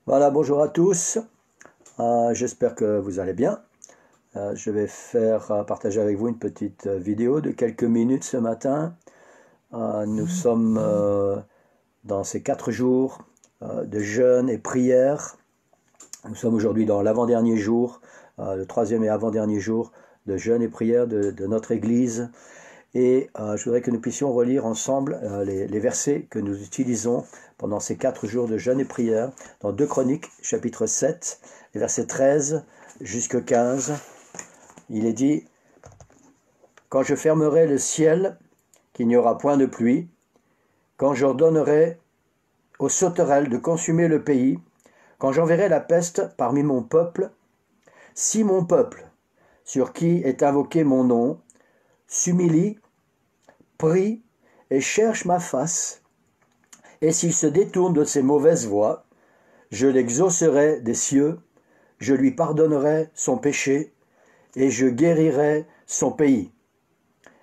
Voilà, bonjour à tous. J'espère que vous allez bien. Je vais partager avec vous une petite vidéo de quelques minutes ce matin. Nous sommes dans ces 4 jours de jeûne et prière. Nous sommes aujourd'hui dans l'avant-dernier jour, le 3e et avant-dernier jour de jeûne et prière de notre Église. Et je voudrais que nous puissions relire ensemble les versets que nous utilisons pendant ces 4 jours de jeûne et prière dans 2 Chroniques, chapitre 7, les versets 13 jusqu'à 15. Il est dit « Quand je fermerai le ciel, qu'il n'y aura point de pluie, quand j'ordonnerai aux sauterelles de consumer le pays, quand j'enverrai la peste parmi mon peuple, si mon peuple, sur qui est invoqué mon nom, s'humilie, prie et cherche ma face, et s'il se détourne de ses mauvaises voies, je l'exaucerai des cieux, je lui pardonnerai son péché, et je guérirai son pays.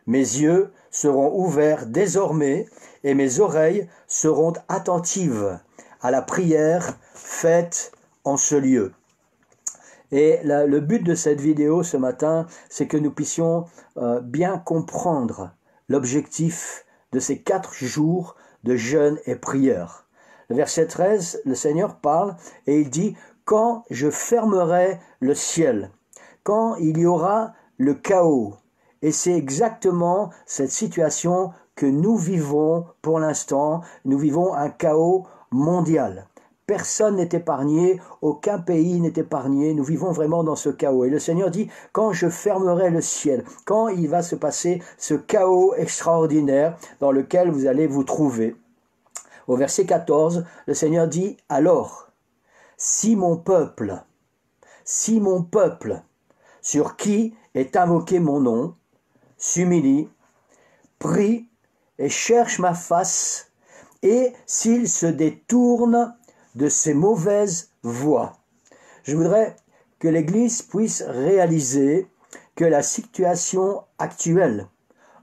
Mes yeux seront ouverts désormais, et mes oreilles seront attentives à la prière faite en ce lieu. Et le but de cette vidéo ce matin, c'est que nous puissions bien comprendre l'objectif de ces 4 jours de jeûne et prière. Le verset 13, le Seigneur parle et il dit « Quand je fermerai le ciel, quand il y aura le chaos ». Et c'est exactement cette situation que nous vivons pour l'instant. Nous vivons un chaos mondial. Personne n'est épargné, aucun pays n'est épargné, nous vivons vraiment dans ce chaos. Et le Seigneur dit, quand je fermerai le ciel, quand il va se passer ce chaos extraordinaire dans lequel vous allez vous trouver. Au verset 14, le Seigneur dit, alors, si mon peuple, sur qui est invoqué mon nom, s'humilie, prie et cherche ma face, et s'il se détourne de ces mauvaises voies. Je voudrais que l'Église puisse réaliser que la situation actuelle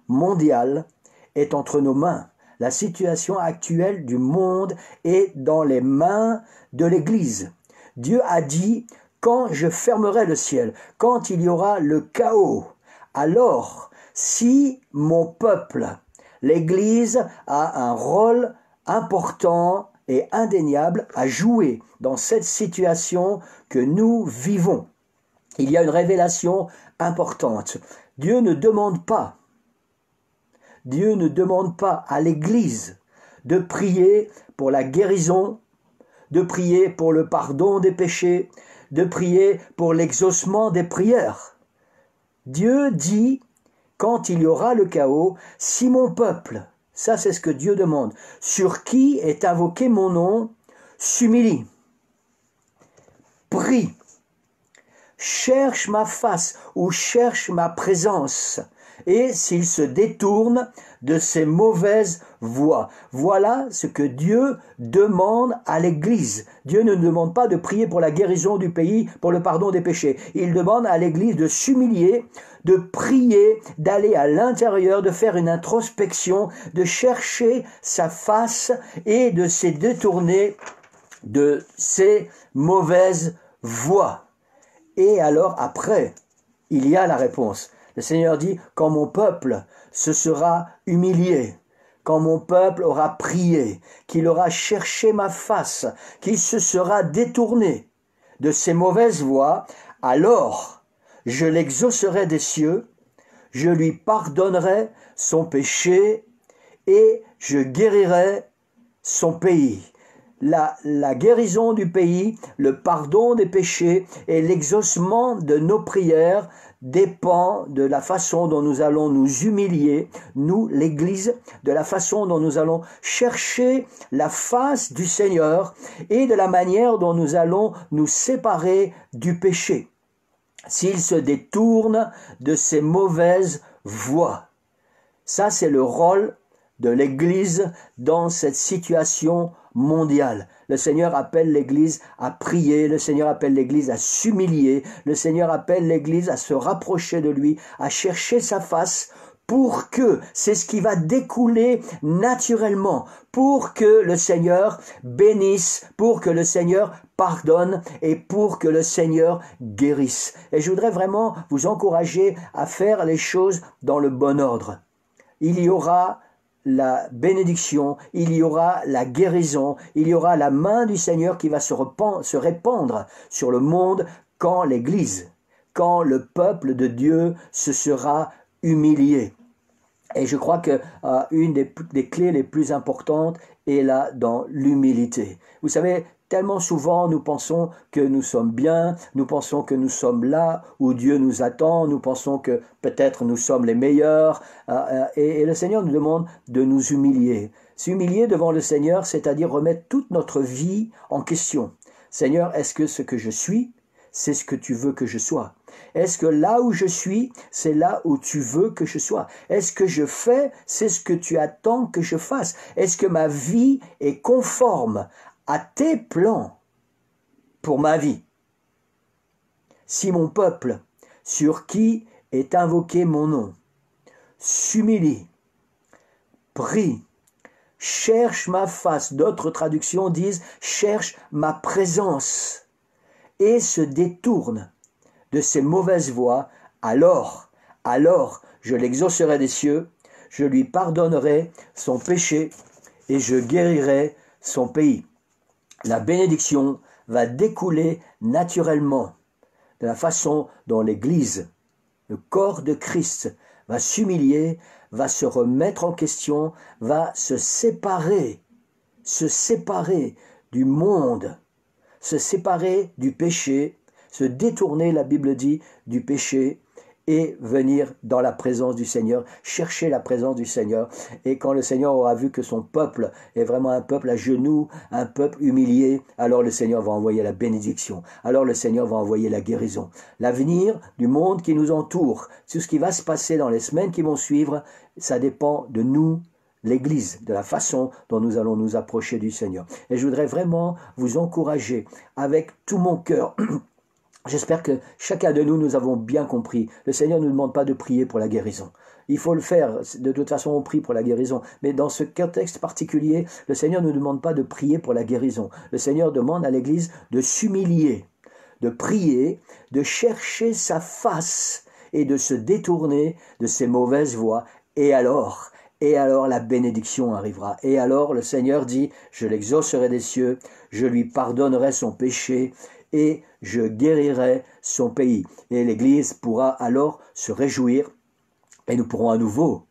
mondiale est entre nos mains. La situation actuelle du monde est dans les mains de l'Église. Dieu a dit, quand je fermerai le ciel, quand il y aura le chaos, alors si mon peuple, l'Église a un rôle important et indéniable à jouer dans cette situation que nous vivons. Il y a une révélation importante. Dieu ne demande pas à l'Église de prier pour la guérison, de prier pour le pardon des péchés, de prier pour l'exaucement des prières. Dieu dit, quand il y aura le chaos, si mon peuple, ça c'est ce que Dieu demande, sur qui est invoqué mon nom, s'humilie, prie, cherche ma face ou cherche ma présence, et s'il se détourne de ses mauvaises voies. Voilà ce que Dieu demande à l'Église. Dieu ne demande pas de prier pour la guérison du pays, pour le pardon des péchés. Il demande à l'Église de s'humilier, de prier, d'aller à l'intérieur, de faire une introspection, de chercher sa face et de se détourner de ses mauvaises voies. Et alors après, il y a la réponse. Le Seigneur dit, quand mon peuple se sera humilié, quand mon peuple aura prié, qu'il aura cherché ma face, qu'il se sera détourné de ses mauvaises voies, alors je l'exaucerai des cieux, je lui pardonnerai son péché et je guérirai son pays. La guérison du pays, le pardon des péchés et l'exaucement de nos prières dépend de la façon dont nous allons nous humilier, nous, l'Église, de la façon dont nous allons chercher la face du Seigneur et de la manière dont nous allons nous séparer du péché. S'il se détourne de ses mauvaises voies. Ça, c'est le rôle de l'Église dans cette situation mondiale. Le Seigneur appelle l'Église à prier, le Seigneur appelle l'Église à s'humilier, le Seigneur appelle l'Église à se rapprocher de lui, à chercher sa face pour que, c'est ce qui va découler naturellement, pour que le Seigneur bénisse, pour que le Seigneur pardonne et pour que le Seigneur guérisse. Et je voudrais vraiment vous encourager à faire les choses dans le bon ordre. Il y aura la bénédiction, il y aura la guérison, il y aura la main du Seigneur qui va se répandre sur le monde quand l'Église, quand le peuple de Dieu se sera humilié. Et je crois que une des clés les plus importantes est là dans l'humilité. Vous savez, tellement souvent nous pensons que nous sommes bien, nous pensons que nous sommes là où Dieu nous attend, nous pensons que peut-être nous sommes les meilleurs, et le Seigneur nous demande de nous humilier. S'humilier devant le Seigneur, c'est-à-dire remettre toute notre vie en question. Seigneur, est-ce que ce que je suis, c'est ce que tu veux que je sois? Est-ce que là où je suis, c'est là où tu veux que je sois? Est-ce que je fais, c'est ce que tu attends que je fasse? Est-ce que ma vie est conforme à tes plans pour ma vie? Si mon peuple, sur qui est invoqué mon nom, s'humilie, prie, cherche ma face, d'autres traductions disent cherche ma présence, et se détourne de ses mauvaises voies, alors je l'exaucerai des cieux, je lui pardonnerai son péché et je guérirai son pays. La bénédiction va découler naturellement de la façon dont l'Église, le corps de Christ, va s'humilier, va se remettre en question, va se séparer du monde, se séparer du péché, se détourner, la Bible dit, du péché et venir dans la présence du Seigneur, chercher la présence du Seigneur. Et quand le Seigneur aura vu que son peuple est vraiment un peuple à genoux, un peuple humilié, alors le Seigneur va envoyer la bénédiction, alors le Seigneur va envoyer la guérison. L'avenir du monde qui nous entoure, tout ce qui va se passer dans les semaines qui vont suivre, ça dépend de nous, l'Église, de la façon dont nous allons nous approcher du Seigneur. Et je voudrais vraiment vous encourager avec tout mon cœur. J'espère que chacun de nous avons bien compris. Le Seigneur ne nous demande pas de prier pour la guérison. Il faut le faire. De toute façon, on prie pour la guérison. Mais dans ce contexte particulier, le Seigneur ne nous demande pas de prier pour la guérison. Le Seigneur demande à l'Église de s'humilier, de prier, de chercher sa face et de se détourner de ses mauvaises voies. Et alors la bénédiction arrivera. Et alors le Seigneur dit, je l'exaucerai des cieux, je lui pardonnerai son péché et je guérirai son pays. Et l'Église pourra alors se réjouir et nous pourrons à nouveau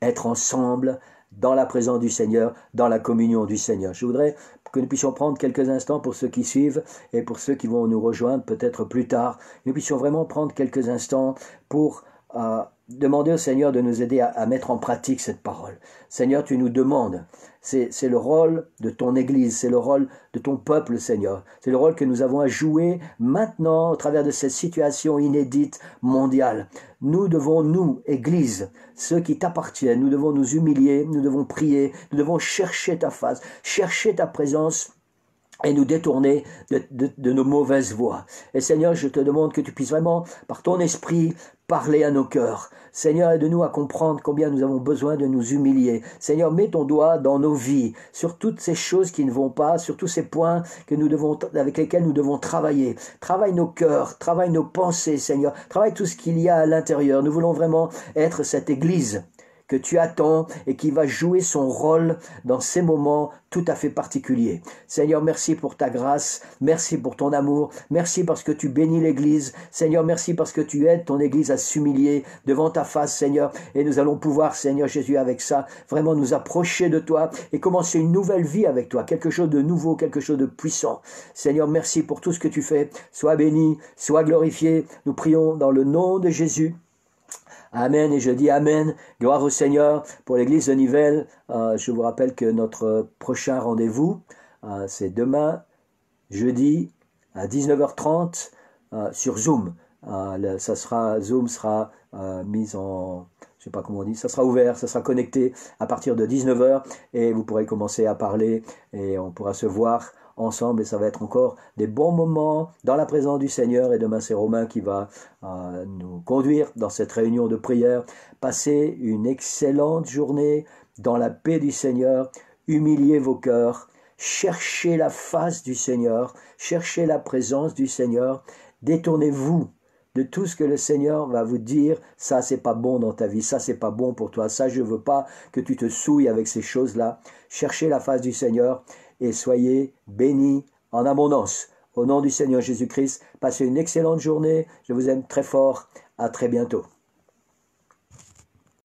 être ensemble dans la présence du Seigneur, dans la communion du Seigneur. Je voudrais que nous puissions prendre quelques instants pour ceux qui suivent et pour ceux qui vont nous rejoindre peut-être plus tard. Nous puissions vraiment prendre quelques instants pour demander au Seigneur de nous aider à mettre en pratique cette parole. Seigneur, tu nous demandes, c'est le rôle de ton Église, c'est le rôle de ton peuple, Seigneur. C'est le rôle que nous avons à jouer maintenant au travers de cette situation inédite mondiale. Nous devons, nous, Église, ceux qui t'appartiennent, nous devons nous humilier, nous devons prier, nous devons chercher ta face, chercher ta présence, et nous détourner de nos mauvaises voies. Et Seigneur, je te demande que tu puisses vraiment, par ton esprit, parler à nos cœurs. Seigneur, aide-nous à comprendre combien nous avons besoin de nous humilier. Seigneur, mets ton doigt dans nos vies, sur toutes ces choses qui ne vont pas, sur tous ces points avec lesquels nous devons travailler. Travaille nos cœurs, travaille nos pensées, Seigneur. Travaille tout ce qu'il y a à l'intérieur. Nous voulons vraiment être cette Église que tu attends et qui va jouer son rôle dans ces moments tout à fait particuliers. Seigneur, merci pour ta grâce, merci pour ton amour, merci parce que tu bénis l'Église. Seigneur, merci parce que tu aides ton Église à s'humilier devant ta face, Seigneur, et nous allons pouvoir, Seigneur Jésus, avec ça, vraiment nous approcher de toi et commencer une nouvelle vie avec toi, quelque chose de nouveau, quelque chose de puissant. Seigneur, merci pour tout ce que tu fais. Sois béni, sois glorifié. Nous prions dans le nom de Jésus. Amen, et je dis Amen, gloire au Seigneur. Pour l'église de Nivelles, je vous rappelle que notre prochain rendez-vous, c'est demain, jeudi, à 19h30, sur Zoom. Zoom sera mis en, je sais pas comment on dit, ça sera ouvert, ça sera connecté à partir de 19h, et vous pourrez commencer à parler, et on pourra se voir ensemble et ça va être encore des bons moments dans la présence du Seigneur. Et demain, c'est Romain qui va nous conduire dans cette réunion de prière. Passez une excellente journée dans la paix du Seigneur. Humiliez vos cœurs. Cherchez la face du Seigneur. Cherchez la présence du Seigneur. Détournez-vous de tout ce que le Seigneur va vous dire. Ça, c'est pas bon dans ta vie. Ça, c'est pas bon pour toi. Ça, je veux pas que tu te souilles avec ces choses-là. Cherchez la face du Seigneur et soyez bénis en abondance. Au nom du Seigneur Jésus-Christ, passez une excellente journée. Je vous aime très fort. À très bientôt.